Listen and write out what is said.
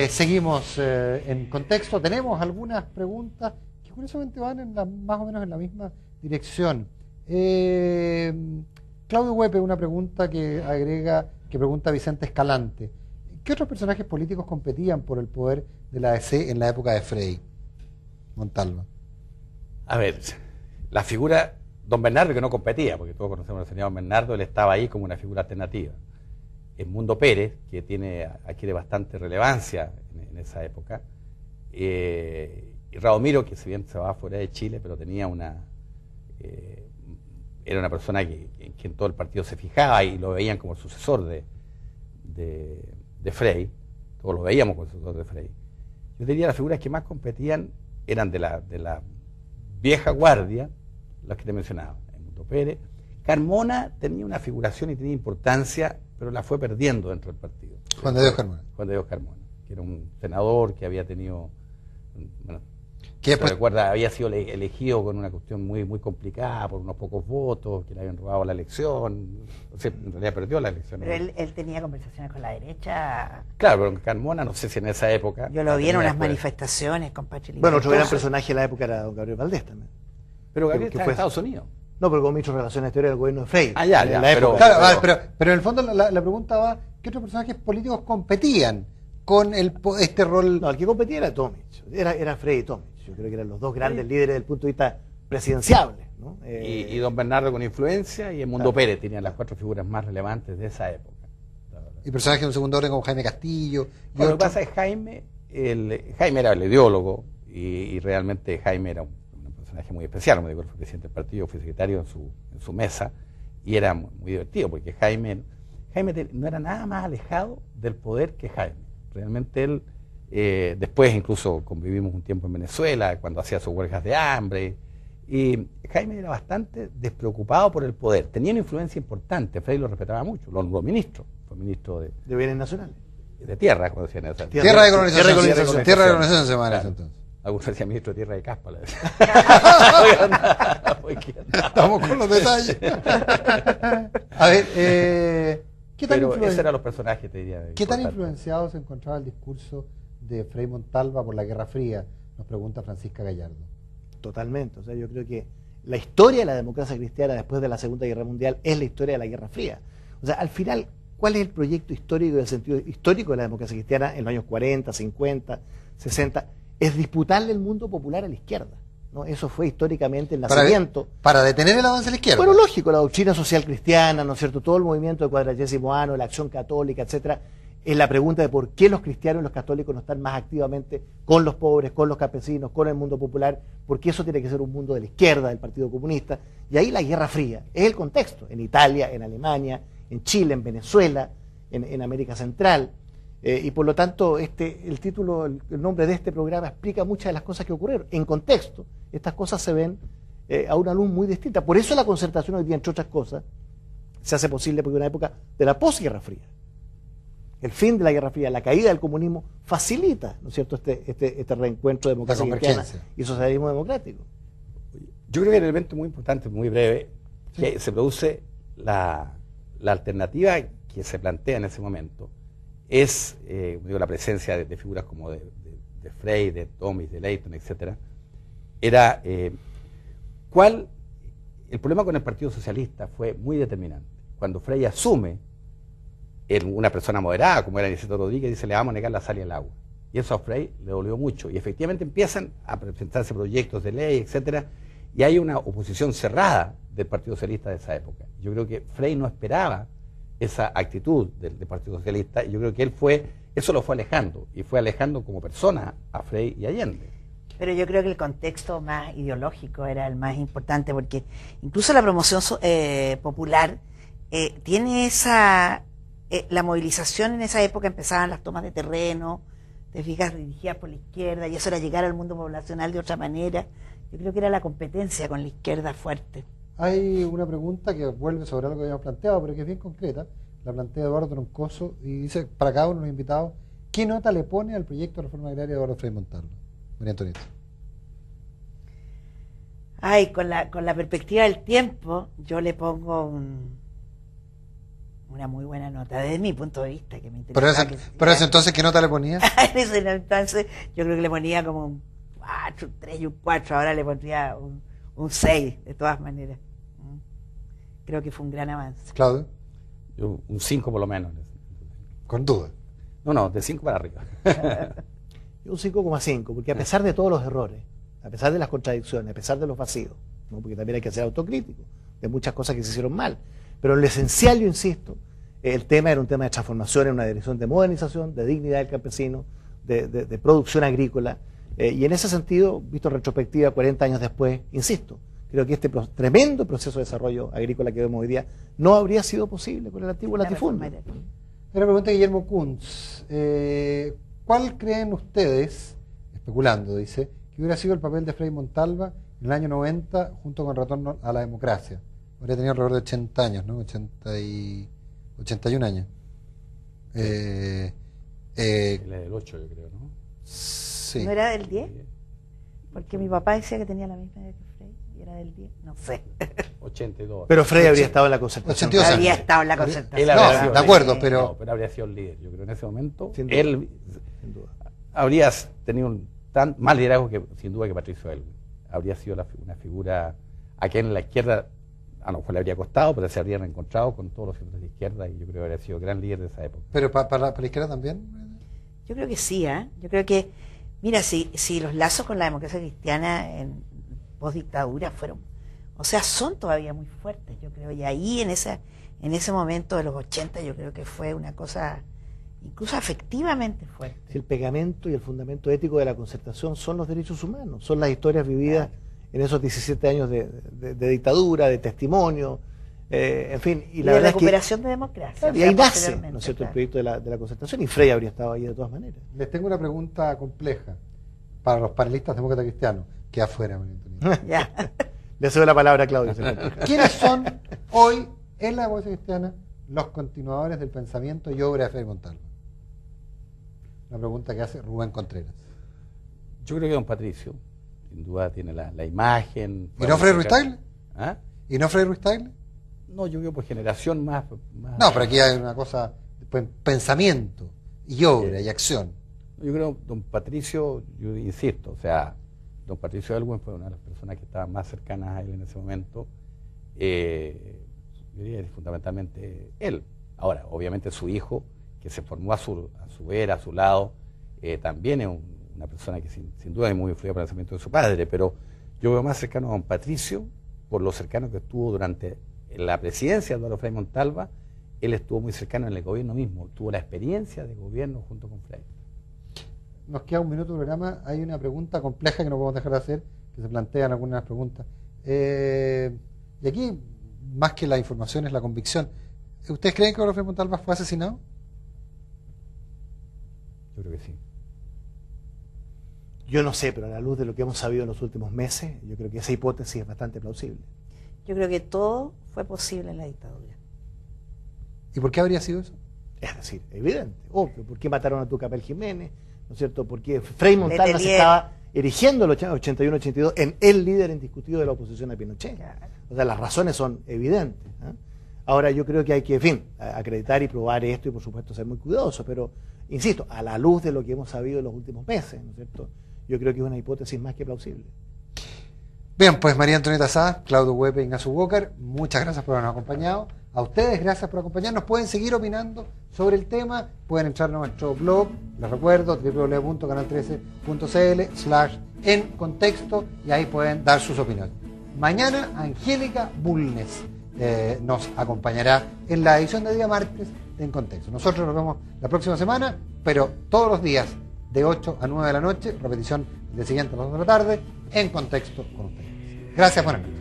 Seguimos en contexto. Tenemos algunas preguntas que curiosamente van más o menos en la misma dirección. Claudio Huepe, una pregunta que pregunta Vicente Escalante. ¿Qué otros personajes políticos competían por el poder de la ADC en la época de Frei Montalva? A ver, la figura don Bernardo, que no competía, porque todos conocemos al señor Bernardo, él estaba ahí como una figura alternativa. Edmundo Pérez, que adquiere bastante relevancia en esa época, y Radomiro, que si bien se va fuera de Chile, pero tenía era una persona en quien todo el partido se fijaba y lo veían como el sucesor de Frei, todos lo veíamos como el sucesor de Frei. Yo diría las figuras que más competían eran de la vieja guardia, las que te mencionaba, Edmundo Pérez. Carmona tenía una figuración y tenía importancia, pero la fue perdiendo dentro del partido. Juan de Dios Carmona. Juan de Dios Carmona, que era un senador que había tenido, bueno, que después, recuerda, había sido elegido con una cuestión muy, muy complicada por unos pocos votos, que le habían robado la elección, o sea, en realidad perdió la elección. Pero él tenía conversaciones con la derecha. Claro, pero Carmona, no sé si en esa época... Yo lo vi en unas manifestaciones con Pacheco. Bueno, otro gran personaje de la época era don Gabriel Valdés también. Pero Gabriel está en Estados Unidos. No, pero como ministro de Relaciones Exteriores del gobierno de Frei. Ah, ya, pero en el fondo la pregunta va, ¿qué otros personajes políticos competían con este rol? No, el que competía era Tomic, era Frei y Tomic. Yo creo que eran los dos grandes líderes desde el punto de vista presidenciable, ¿no? Y don Bernardo con influencia y Edmundo Pérez tenían las cuatro figuras más relevantes de esa época. Y personajes de un segundo orden como Jaime Castillo. Lo que pasa es que Jaime era el ideólogo y realmente Jaime era un personaje muy especial, como digo, él fue presidente del partido, fue secretario en su mesa, y era muy divertido, porque Jaime no era nada más alejado del poder que Jaime. Realmente él, después incluso convivimos un tiempo en Venezuela, cuando hacía sus huelgas de hambre, y Jaime era bastante despreocupado por el poder, tenía una influencia importante, Frei lo respetaba mucho, lo nombró ministro, fue ministro de Bienes Nacionales. De tierra, cuando decían eso. Tierra de colonización se llama eso entonces. Algunos decían ministro de tierra de caspa. Estamos con los detalles. A ver, ¿qué tan esos eran los personajes, te diría. ¿Qué tan influenciado se encontraba el discurso de Frei Montalva por la Guerra Fría? Nos pregunta Francisca Gallardo. Totalmente. O sea, yo creo que la historia de la democracia cristiana después de la Segunda Guerra Mundial es la historia de la Guerra Fría. O sea, al final, ¿cuál es el proyecto histórico, el sentido histórico de la democracia cristiana en los años 40, 50, 60? Es disputarle el mundo popular a la izquierda, ¿no? Eso fue históricamente el nacimiento. Para detener el avance de la izquierda. Bueno, lógico, la doctrina social cristiana, ¿no es cierto? Todo el movimiento del Cuadragésimo Año, la acción católica, etcétera, es la pregunta de por qué los cristianos y los católicos no están más activamente con los pobres, con los campesinos, con el mundo popular, porque eso tiene que ser un mundo de la izquierda, del Partido Comunista. Y ahí la Guerra Fría es el contexto, en Italia, en Alemania, en Chile, en Venezuela, en América Central. Y por lo tanto, el título, el nombre de este programa explica muchas de las cosas que ocurrieron. En contexto, estas cosas se ven a una luz muy distinta. Por eso la concertación hoy día, entre otras cosas, se hace posible porque es una época de la posguerra fría. El fin de la Guerra Fría, la caída del comunismo, facilita, ¿no es cierto?, este reencuentro de democracia cristiana y socialismo democrático. Yo creo que el elemento muy importante, muy breve, que se produce la alternativa que se plantea en ese momento, es la presencia de figuras como de Frei, de Tomic, de Leighton, etcétera. Era el problema con el Partido Socialista fue muy determinante. Cuando Frei asume, una persona moderada como era Aniceto Rodríguez, dice: le vamos a negar la sal y el agua. Y eso a Frei le dolió mucho. Y efectivamente empiezan a presentarse proyectos de ley, etcétera, y hay una oposición cerrada del Partido Socialista de esa época. Yo creo que Frei no esperaba esa actitud del Partido Socialista, y yo creo que eso lo fue alejando, y fue alejando como persona a Frei y Allende. Pero yo creo que el contexto más ideológico era el más importante, porque incluso la promoción popular tiene la movilización en esa época, empezaban las tomas de terreno, te fijas, dirigidas por la izquierda, y eso era llegar al mundo poblacional de otra manera. Yo creo que era la competencia con la izquierda fuerte. Hay una pregunta que vuelve sobre algo que habíamos planteado, pero que es bien concreta. La plantea Eduardo Troncoso y dice, para cada uno de los invitados, ¿qué nota le pone al proyecto de reforma agraria de Eduardo Frei Montalva? María Antonieta. Ay, con la perspectiva del tiempo, yo le pongo un una muy buena nota, desde mi punto de vista, que me Pero interesa. pero ese entonces, ¿qué nota le ponía? En ese entonces yo creo que le ponía como un 4, un 3 y un 4, ahora le pondría un 6, de todas maneras. Creo que fue un gran avance. Claudio, Yo, un 5 por lo menos. con duda. No, de 5 para arriba. Yo un 5,5, porque a pesar de todos los errores, a pesar de las contradicciones, a pesar de los vacíos, ¿no? Porque también hay que ser autocrítico de muchas cosas que se hicieron mal, pero en lo esencial, yo insisto, el tema era un tema de transformación en una dirección de modernización, de dignidad del campesino, de producción agrícola, y en ese sentido, visto en retrospectiva, 40 años después, insisto, creo que este tremendo proceso de desarrollo agrícola que vemos hoy día no habría sido posible con el antiguo latifundio. Hay una pregunta de Guillermo Kuntz. ¿Cuál creen ustedes, especulando, dice, que hubiera sido el papel de Frei Montalva en el año 90 junto con el retorno a la democracia? Habría tenido alrededor de 80 años, ¿no? 81 años. La del 8, yo creo, ¿no? Sí. ¿No era del 10? Porque mi papá decía que tenía la misma edad que Frei, y era del 10, no sé. 82. Pero Frei habría estado en la concertación. 82 años. Había estado en la concertación. Él habría No, sido de acuerdo, líder. pero... No, pero habría sido el líder. Yo creo en ese momento Sin duda. él Sin duda. habría tenido un tan más liderazgo que sin duda que Patricio Aylwin. Habría sido una figura a quien la izquierda a lo mejor le habría costado, pero se habrían encontrado con todos los sectores de izquierda y yo creo que habría sido gran líder de esa época. ¿Pero para la izquierda también? Yo creo que sí, ¿eh? Yo creo que, mira, si los lazos con la democracia cristiana en postdictadura fueron, o sea, son todavía muy fuertes, yo creo, y ahí en ese momento de los 80 yo creo que fue una cosa incluso afectivamente fuerte. Si el pegamento y el fundamento ético de la concertación son los derechos humanos, son las historias vividas en esos 17 años de dictadura, de testimonio, en fin. Y la de verdad recuperación de democracia. Claro, o y sea, ahí nace, posteriormente, ¿no es cierto?, claro. el proyecto de la concertación, y Frei habría estado ahí de todas maneras. Les tengo una pregunta compleja para los panelistas demócratas cristianos. Que afuera, María Antonieta. Ya. Le cedo la palabra a Claudio. ¿Quiénes son hoy en la democracia cristiana los continuadores del pensamiento y obra de Frei Montalva? Una pregunta que hace Rubén Contreras. Yo creo que don Patricio, sin duda, tiene la imagen. ¿Y no Frei Ruiz Tagle? ¿Ah? ¿Y no Frei Ruiz Tagle? No, yo creo por generación más. No, pero aquí hay una cosa, pensamiento y obra y acción. Yo creo, don Patricio, yo insisto, o sea, don Patricio Aylwin fue una de las personas que estaban más cercanas a él en ese momento. Yo diría fundamentalmente él. Ahora, obviamente su hijo, que se formó a su vera, a su lado, también es una persona que sin duda es muy influida por el pensamiento de su padre, pero yo veo más cercano a don Patricio por lo cercano que estuvo durante la presidencia de Eduardo Frei Montalva. Él estuvo muy cercano en el gobierno mismo, tuvo la experiencia de gobierno junto con Frei. Nos queda un minuto de programa. Hay una pregunta compleja que no podemos dejar de hacer, que se plantean algunas preguntas. Y aquí, más que la información, es la convicción. ¿Ustedes creen que Eduardo Frei Montalva fue asesinado? Yo creo que sí. Yo no sé, pero a la luz de lo que hemos sabido en los últimos meses, yo creo que esa hipótesis es bastante plausible. Yo creo que todo fue posible en la dictadura. ¿Y por qué habría sido eso? Es decir, evidente, obvio. ¿Por qué mataron a Tucapel Jiménez? ¿No es cierto? Porque Frei Montalva se Letelier. estaba erigiendo en el 81-82 en el líder indiscutido de la oposición a Pinochet. Claro. O sea, las razones son evidentes. ¿Eh? Ahora, yo creo que hay que, en fin, acreditar y probar esto y, por supuesto, ser muy cuidadoso. Pero, insisto, a la luz de lo que hemos sabido en los últimos meses, ¿no es cierto? Yo creo que es una hipótesis más que plausible. Bien, pues María Antonieta Sá, Claudio Huepe, Ignacio Walker, muchas gracias por habernos acompañado. A ustedes, gracias por acompañarnos. Pueden seguir opinando sobre el tema, pueden entrar a nuestro blog, les recuerdo, www.canal13.cl/encontexto, y ahí pueden dar sus opiniones. Mañana Angélica Bulnes nos acompañará en la edición de día martes de En Contexto. Nosotros nos vemos la próxima semana, pero todos los días de 8 a 9 de la noche, repetición del siguiente a las 2 de la tarde, En Contexto con ustedes. Gracias, buenas noches.